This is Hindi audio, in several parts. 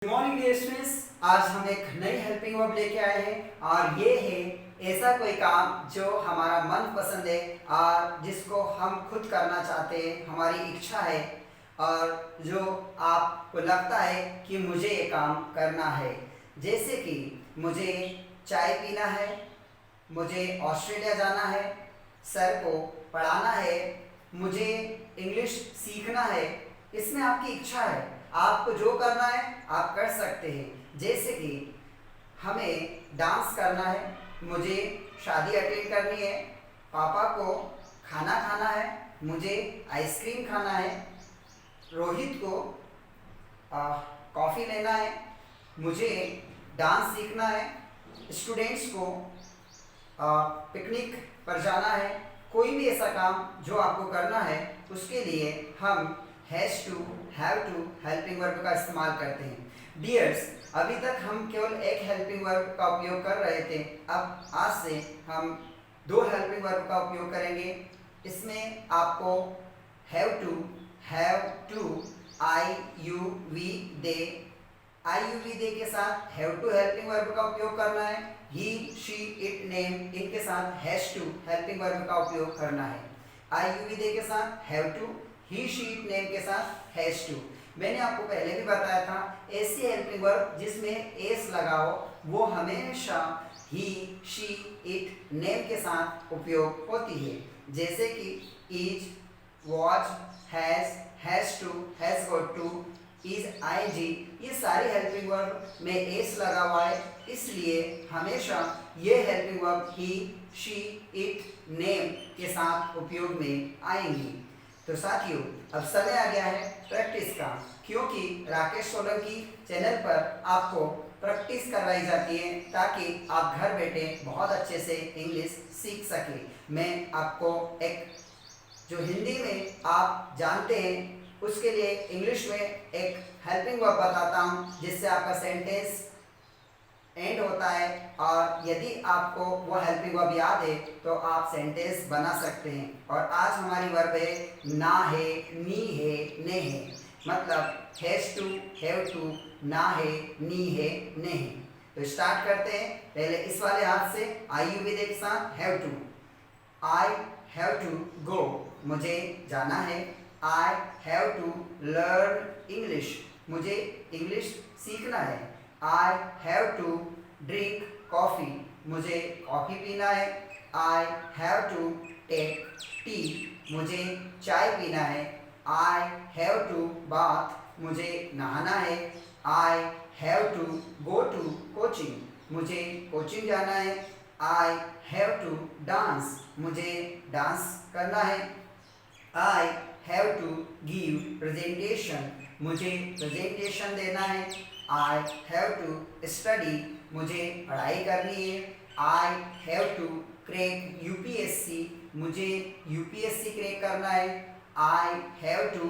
Good morning dear students. आज हम एक नई हेल्पिंग वर्ब लेके आए हैं और ये है ऐसा कोई काम जो हमारा मन पसंद है और जिसको हम खुद करना चाहते हैं, हमारी इच्छा है और जो आपको लगता है कि मुझे ये काम करना है। जैसे कि मुझे चाय पीना है, मुझे ऑस्ट्रेलिया जाना है, सर को पढ़ाना है, मुझे इंग्लिश सीखना है। इसमें आपकी इच्छा है, आपको जो करना है आप कर सकते हैं। जैसे कि हमें डांस करना है, मुझे शादी अटेंड करनी है, पापा को खाना खाना है, मुझे आइसक्रीम खाना है, रोहित को कॉफ़ी लेना है, मुझे डांस सीखना है, स्टूडेंट्स को पिकनिक पर जाना है। कोई भी ऐसा काम जो आपको करना है उसके लिए हम has to, have to helping verb का इस्तेमाल करते हैं। डियर्स, अभी तक हम केवल एक हेल्पिंग वर्ब का उपयोग कर रहे थे। अब आज से हम दो हेल्पिंग वर्ब का उपयोग करेंगे। इसमें आपको have to, I you we they, के साथ हैव टू हेल्पिंग वर्ब का उपयोग करना है। ही, शी, इट, नेम, इनके साथ हैज़ टू हेल्पिंग वर्ब का उपयोग करना है। दे के साथ have to, he, she, it, name के साथ हैज़ टू। मैंने आपको पहले भी बताया था, ऐसी हेल्पिंग वर्ब जिसमें एस लगा हो वो हमेशा ही, शी, इट, नेम के साथ उपयोग होती है। जैसे कि is, was, has to, has got to, is, ये सारी हेल्पिंग वर्ब में एस लगा हुआ है, इसलिए हमेशा ये helping verb he, she, it, name के साथ उपयोग में आएंगी। तो साथियों, अब समय आ गया है प्रैक्टिस का, क्योंकि राकेश सोलंकी चैनल पर आपको प्रैक्टिस करवाई जाती है ताकि आप घर बैठे बहुत अच्छे से इंग्लिश सीख सके। मैं आपको एक जो हिंदी में आप जानते हैं उसके लिए इंग्लिश में एक हेल्पिंग वर्ब बताता हूँ, जिससे आपका सेंटेंस एंड होता है और यदि आपको वो हेल्पिंग वर्ब याद है तो आप सेंटेंस बना सकते हैं। और आज हमारी वर्ब है ना है, नी है, ने है। मतलब हैज़ टू, हैव टू, ना है, नी है, ने है। तो स्टार्ट करते हैं। पहले इस वाले हाथ से आई यू के साथ have to. I have to go, मुझे जाना है। I have to learn English, मुझे इंग्लिश सीखना है। I have to drink coffee, मुझे कॉफ़ी पीना है। I have to take tea, मुझे चाय पीना है। आई हैव टू बाथ, मुझे नहाना है। I have to go to coaching, मुझे कोचिंग जाना है। आई हैव टू डांस, मुझे डांस करना है। I have to give presentation, मुझे प्रेजेंटेशन देना है। आई हैव टू स्टडी, मुझे पढ़ाई करनी है। I have to crack UPSC, मुझे यूपीएससी क्रैक करना है। I have to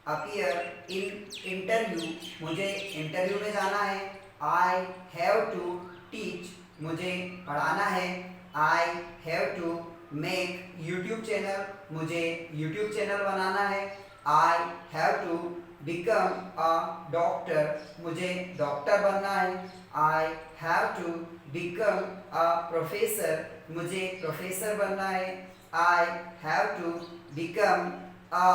appear in interview, मुझे इंटरव्यू में जाना है। आई हैव टू टीच, मुझे पढ़ाना है। I have to make YouTube channel, मुझे यूट्यूब चैनल बनाना है। I have to become a doctor, मुझे डॉक्टर बनना है। I have to become a professor, मुझे प्रोफेसर बनना है। I have to become a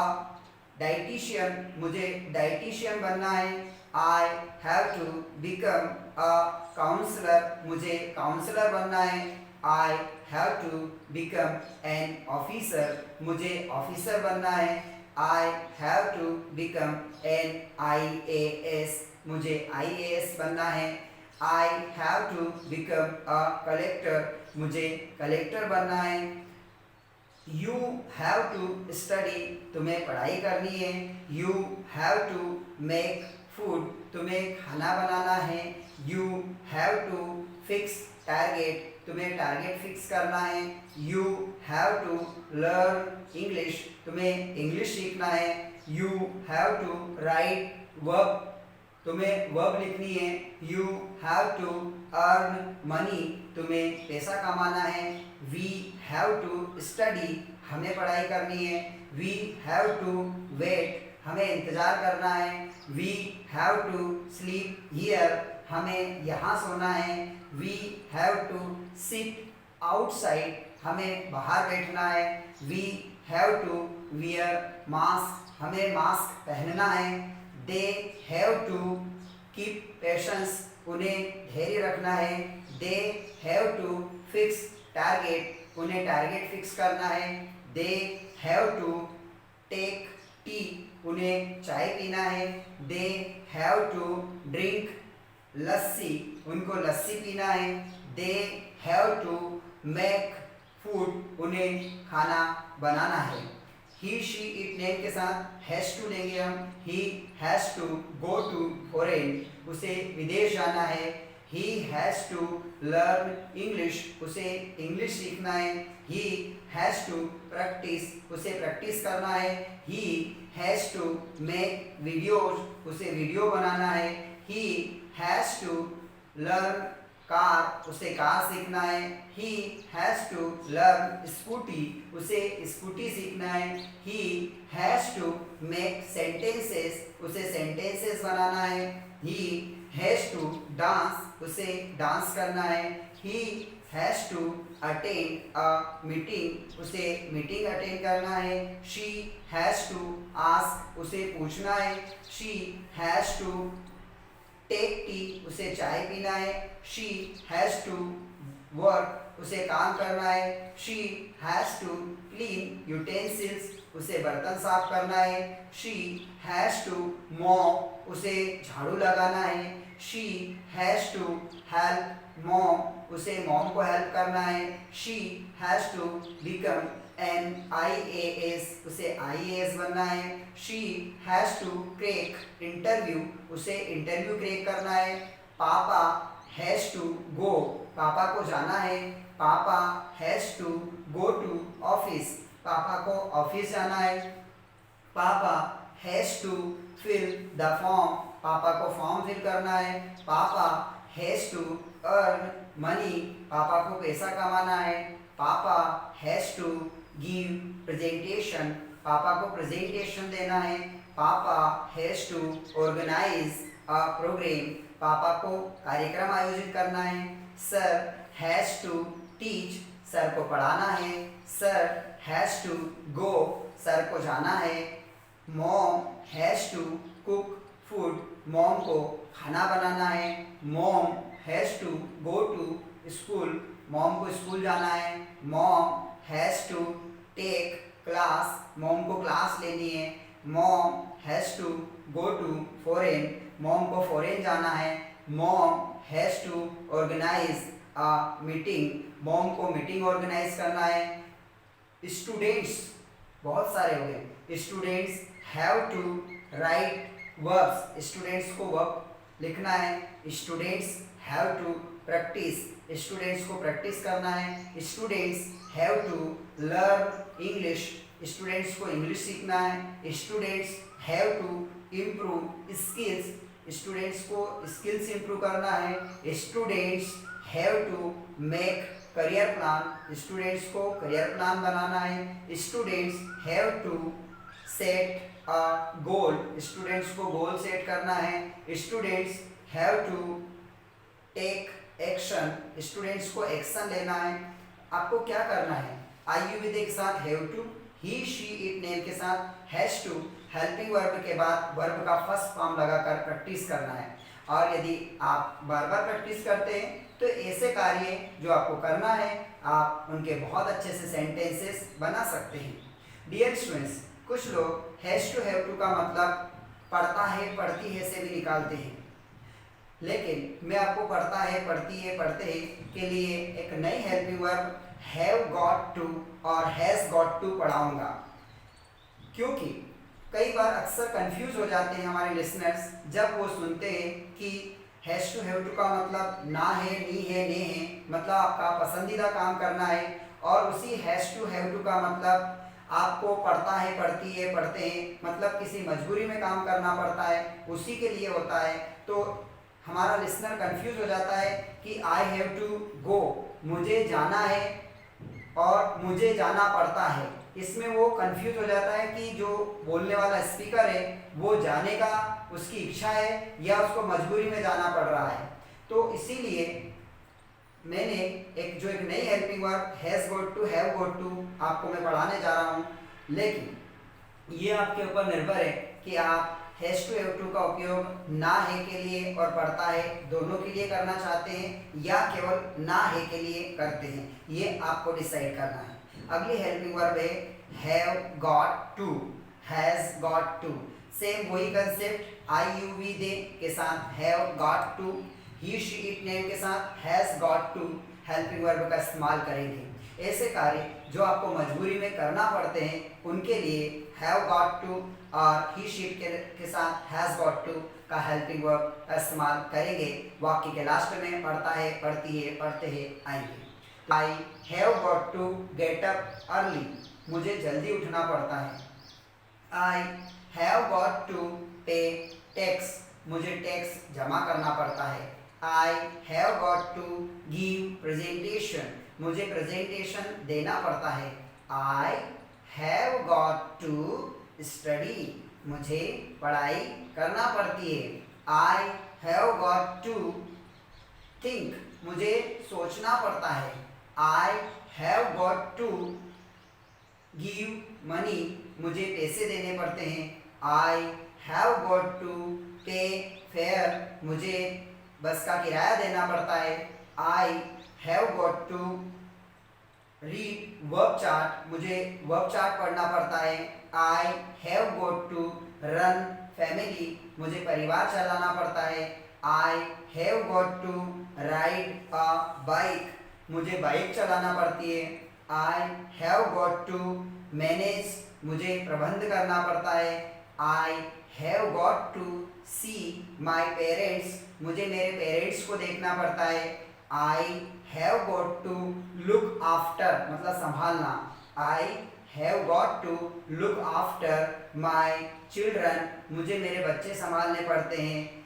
dietitian, मुझे डाइटिशियन बनना है। I have to become a counsellor, मुझे काउंसलर बनना है। I have to become an officer, मुझे ऑफिसर बनना है। I have to become an IAS, मुझे IAS बनना है। I have to become a collector, मुझे कलेक्टर बनना है। यू हैव टू स्टडी, तुम्हें पढ़ाई करनी है। You have to make food, तुम्हें खाना बनाना है। You have to fix target, तुम्हें टारगेट फिक्स करना है। You have to learn English, तुम्हें इंग्लिश सीखना है। You have to write verb, तुम्हें वर्ब लिखनी है। You have to earn money, तुम्हें पैसा कमाना है। वी हैव टू स्टडी, हमें पढ़ाई करनी है। वी हैव टू वेट, हमें इंतज़ार करना है। We have to sleep here, हमें यहाँ सोना है। We have to sit outside, हमें बाहर बैठना है। We have to wear mask, हमें मास्क पहनना है। They have to keep patience, उन्हें धैर्य रखना है। They have to fix target, उन्हें टारगेट फिक्स करना है। They have to take tea, उन्हें चाय पीना है। They have to drink lassi, उनको लस्सी पीना है। They have to make food, उन्हें खाना बनाना है। ही शी इट नेम के साथ हैज टू लेंगे हम। He has to go to foreign, उसे विदेश जाना है। He has to learn English, उसे इंग्लिश सीखना है। ही हैज टू प्रैक्टिस, उसे प्रैक्टिस करना है। He has to make videos, उसे वीडियो बनाना है। He has to learn car, उसे कार सीखना है। He has to learn scooty, उसे स्कूटी सीखना है। He has to make sentences, उसे सेंटेंसेस बनाना है। ही हैज टू डांस, उसे डांस करना है। He has to attend a meeting, उसे मीटिंग अटेंड करना है। शी हैज टू आस्क, उसे पूछना है। She has to take tea, उसे चाय पीना है। शी हैज टू वर्क, उसे काम करना है। She has to clean utensils, उसे बर्तन साफ करना है। शी हैज टू मॉप, उसे झाड़ू लगाना है। She has to help mom, उसे मॉम को हेल्प करना है। She has to become an IAS, उसे IAS बनना है। She has to crack interview, उसे इंटरव्यू क्रैक करना है। पापा हैज टू गो, पापा को जाना है। पापा has to go to office, पापा को ऑफिस जाना है। पापा has to fill the form, पापा को फॉर्म फिल करना है। पापा हैज टू अर्न मनी, पापा को पैसा कमाना है। पापा हैज टू गिव प्रेजेंटेशन, पापा को प्रेजेंटेशन देना है। पापा has to organise a programme, पापा को कार्यक्रम आयोजित करना है। Sir has to teach, sir को पढ़ाना है। Sir has to go, sir को जाना है। Mom has to cook food, mom को खाना बनाना है। Mom has to go to school, mom को स्कूल जाना है। Mom has to take class, mom को क्लास लेनी है। Mom has to go to foreign, mom को फॉरेन जाना है। Mom has to organise a meeting, mom को मीटिंग ऑर्गेनाइज करना है। स्टूडेंट्स बहुत सारे हो गए। Students have to write verbs, students को वर्ब लिखना है। Students have to practice, students को प्रैक्टिस करना है। Students have to learn English, students को इंग्लिश सीखना है। Students have to improve skills, students को स्किल्स इम्प्रूव करना है। Students have to make career plan, students को करियर प्लान बनाना है। Students have to set a goal, students को गोल सेट करना है। Students have to take action, students को एक्शन लेना है। आपको क्या करना है, आयु विधेय के साथ have to, he she it name के साथ हैज टू, हेल्पिंग वर्ब के बाद वर्ब का फर्स्ट फॉर्म लगाकर प्रैक्टिस करना है। और यदि आप बार बार प्रैक्टिस करते हैं तो ऐसे कार्य जो आपको करना है आप उनके बहुत अच्छे से सेंटेंसेस बना सकते हैं। डियर स्टूडेंट्स, कुछ लोग हैज टू हैव टू का मतलब पढ़ता है पढ़ती है से भी निकालते हैं, लेकिन मैं आपको पढ़ता है पढ़ती है पढ़ते हैं के लिए एक नई helping verb have got to और हैज गॉट टू पढ़ाऊंगा, क्योंकि कई बार अक्सर कंफ्यूज हो जाते हैं हमारे लिसनर्स जब वो सुनते हैं कि हैज टू हैव टू का मतलब ना है, नी है, ने है, मतलब आपका पसंदीदा काम करना है, और उसी हैज टू हैव टू का मतलब आपको पढ़ता है पढ़ती है पढ़ते हैं मतलब किसी मजबूरी में काम करना पड़ता है, उसी के लिए होता है। तो हमारा लिसनर कंफ्यूज हो जाता है कि आई हैव टू गो, मुझे जाना है और मुझे जाना पड़ता है, इसमें वो कंफ्यूज हो जाता है कि जो बोलने वाला स्पीकर है वो जाने का उसकी इच्छा है या उसको मजबूरी में जाना पड़ रहा है। तो इसीलिए मैंने एक नई helping verb has got to, have got to आपको मैं पढ़ाने जा रहा हूँ, लेकिन ये आपके ऊपर निर्भर है कि आप हैज़ टू, हैव टू का उपयोग ना है के लिए और पढ़ता है दोनों के लिए करना चाहते हैं या केवल ना है के लिए करते हैं, ये आपको डिसाइड करना है। अगली हेल्पिंग वर्ब है have got to, has got to. Same वही concept I you we they के साथ have got to, he she it name के साथ has got to helping verb का इस्तेमाल करेंगे। ऐसे कार्य जो आपको मजबूरी में करना पड़ते हैं उनके लिए हैव गॉट टू और ही शी इट के साथ हैज़ गॉट टू का हेल्पिंग वर्ब का इस्तेमाल करेंगे। वाक्य के लास्ट में पढ़ता है, पढ़ती है, पढ़ते हैं आएंगे। I have got to get up early, मुझे जल्दी उठना पड़ता है। I have got to pay tax, मुझे टैक्स जमा करना पड़ता है। I have got to give presentation, मुझे प्रेजेंटेशन देना पड़ता है। I have got to study, मुझे पढ़ाई करना पड़ती है। I have got to think, मुझे सोचना पड़ता है। I have got to give money, मुझे पैसे देने पड़ते हैं। आई have got to pay fare, मुझे बस का किराया देना पड़ता है। I have got to read verb chart, मुझे वर्ब चार्ट पढ़ना पड़ता है। I have got to run family, मुझे परिवार चलाना पड़ता है। I have got to ride a bike, मुझे बाइक चलाना पड़ती है। I have got to manage, मुझे प्रबंध करना पड़ता है। I have got to see my parents, मुझे मेरे पेरेंट्स को देखना पड़ता है। I have got to look after, मतलब संभालना। I have got to look after my children, मुझे मेरे बच्चे संभालने पड़ते हैं।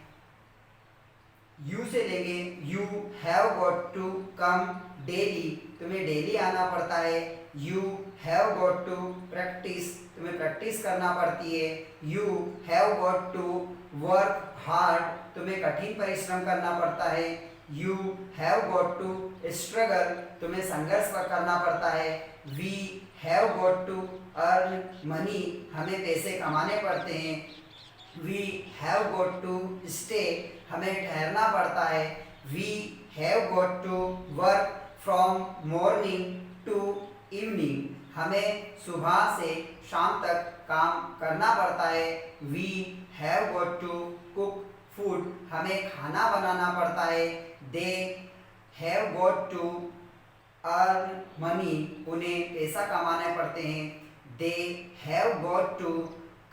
यू से लेंगे, you have got to come daily, तुम्हें डेली आना पड़ता है। You have got to practise, तुम्हें प्रैक्टिस करना पड़ती है। You have got to work hard, तुम्हें कठिन परिश्रम करना पड़ता है। You have got to struggle, तुम्हें संघर्ष करना पड़ता है। We have got to earn money, हमें पैसे कमाने पड़ते हैं। We have got to stay, हमें ठहरना पड़ता है। We have got to work from morning to evening, हमें सुबह से शाम तक काम करना पड़ता है। We have got to cook food, हमें खाना बनाना पड़ता है। They have got to earn money, उन्हें पैसा कमाने पड़ते हैं। They have got to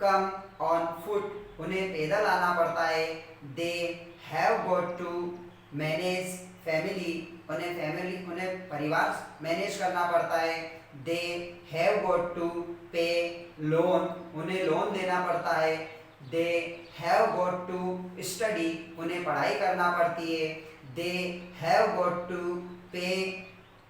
come on foot, उन्हें पैदल आना पड़ता है। They have got to manage family, उन्हें परिवार मैनेज करना पड़ता है। They have got to pay loan, उन्हें लोन देना पड़ता है। They have got to study, उन्हें पढ़ाई करना पड़ती है। They have got to pay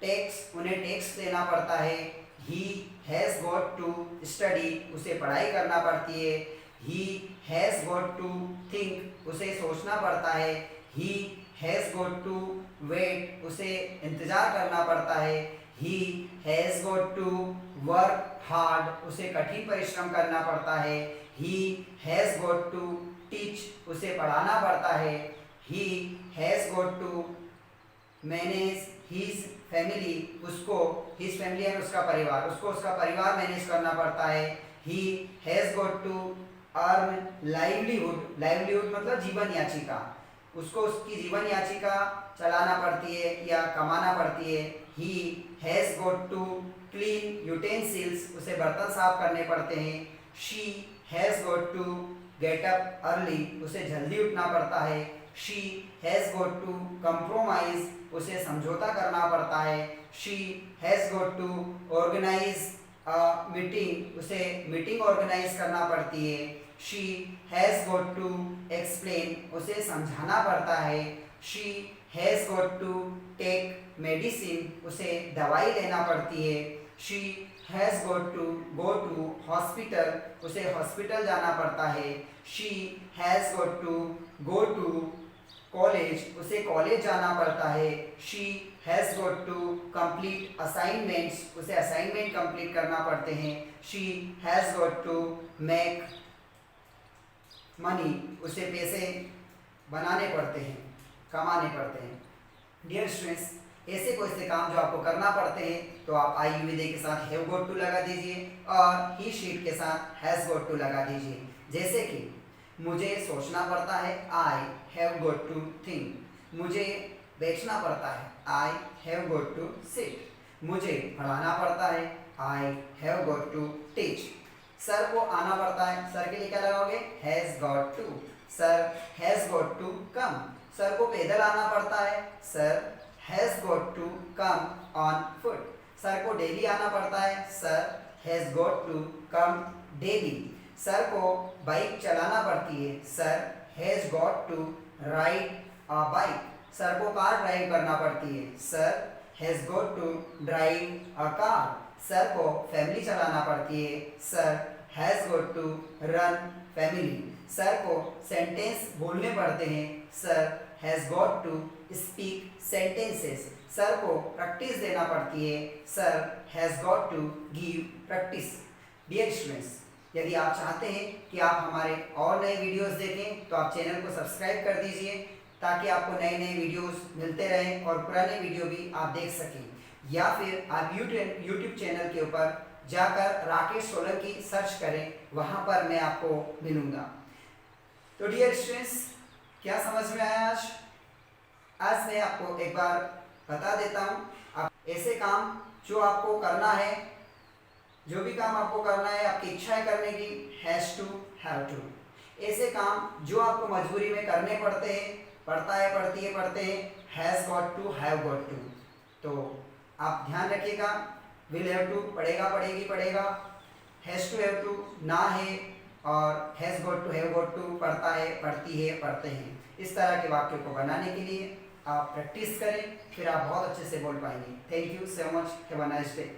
tax, उन्हें टैक्स देना पड़ता है। He has got to study, उसे पढ़ाई करना पड़ती है। He has got to think, उसे सोचना पड़ता है। He has got to wait, उसे इंतज़ार करना पड़ता है। He has got to work hard, उसे कठिन परिश्रम करना पड़ता है। He has got to teach, उसे पढ़ाना पड़ता है। He has got to manage his family, उसको हिज फैमिली है उसका परिवार, उसको उसका परिवार मैनेज करना पड़ता है। He has got to earn livelihood, livelihood मतलब जीवन याचिका, उसको उसकी जीवन याचिका चलाना पड़ती है या कमाना पड़ती है। He has got to clean utensils, उसे बर्तन साफ करने पड़ते हैं। She has got to get up early, उसे जल्दी उठना पड़ता है। She has got to compromise, उसे समझौता करना पड़ता है। She has got to organise a meeting, उसे मीटिंग ऑर्गेनाइज करना पड़ती है। She has got to explain, उसे समझाना पड़ता है। She has got to take medicine, उसे दवाई लेना पड़ती है। She has go to hospital, उसे हॉस्पिटल जाना पड़ता है। She has go to college, उसे कॉलेज जाना पड़ता है। She has got to complete assignments, उसे असाइनमेंट कंप्लीट करना पड़ते हैं। She has got to make money, उसे पैसे बनाने पड़ते हैं, कमाने पड़ते हैं। डियर स्टूडेंट्स, ऐसे कोई से काम जो आपको करना पड़ते हैं तो आप आई विदे के साथ हैव गॉट टू लगा दीजिए और ही शीट के साथ हैज़ गॉट टू लगा दीजिए। जैसे कि मुझे सोचना पड़ता है, I have got to think. मुझे बैठना पड़ता है, I have got to sit. मुझे पढ़ाना पड़ता है, I have got to teach. Sir को आना पड़ता है, सर के लिए क्या लगाओगे, has got to. Sir has got to come, sir को पैदल आना पड़ता है, sir has got to come on foot. Sir को डेली आना पड़ता है, sir has got to come daily. Sir को बाइक चलाना पड़ती है, sir has got to ride a bike. Sir को कार ड्राइव करना पड़ती है, sir has got to drive a car. Sir को फैमिली चलाना पड़ती है, sir has got to run family. Sir को सेंटेंस बोलने पड़ते हैं, sir has got to speak sentences. Sir को प्रैक्टिस देना पड़ती है, sir has got to give practice. Dear students, यदि आप चाहते हैं कि आप हमारे और नए वीडियोस देखें तो आप चैनल को सब्सक्राइब कर दीजिए ताकि आपको नए नए वीडियोस मिलते रहें और पुराने वीडियो भी आप देख सकें। या फिर आप यूट्यूब चैनल के ऊपर जाकर राकेश सोलंकी सर्च करें, वहाँ पर मैं आपको मिलूँगा। तो डियर स्टूडेंट्स, क्या समझ में आया आज मैं आपको एक बार बता देता हूँ। आप ऐसे काम जो आपको करना है, जो भी काम आपको करना है, आपकी इच्छा है करने की, हैज़ टू, हैव टू। ऐसे काम जो आपको मजबूरी में करने पड़ते हैं, पढ़ते हैं, has got to, have got to. तो आप ध्यान रखिएगा, विल हैव टू पड़ेगा, हैज़ टू हैव टू ना है, और has got to, have got to पढ़ता है, पढ़ती है, पढ़ते हैं। इस तरह के वाक्य को बनाने के लिए आप प्रैक्टिस करें, फिर आप बहुत अच्छे से बोल पाएंगे। Thank you so much, have a nice day.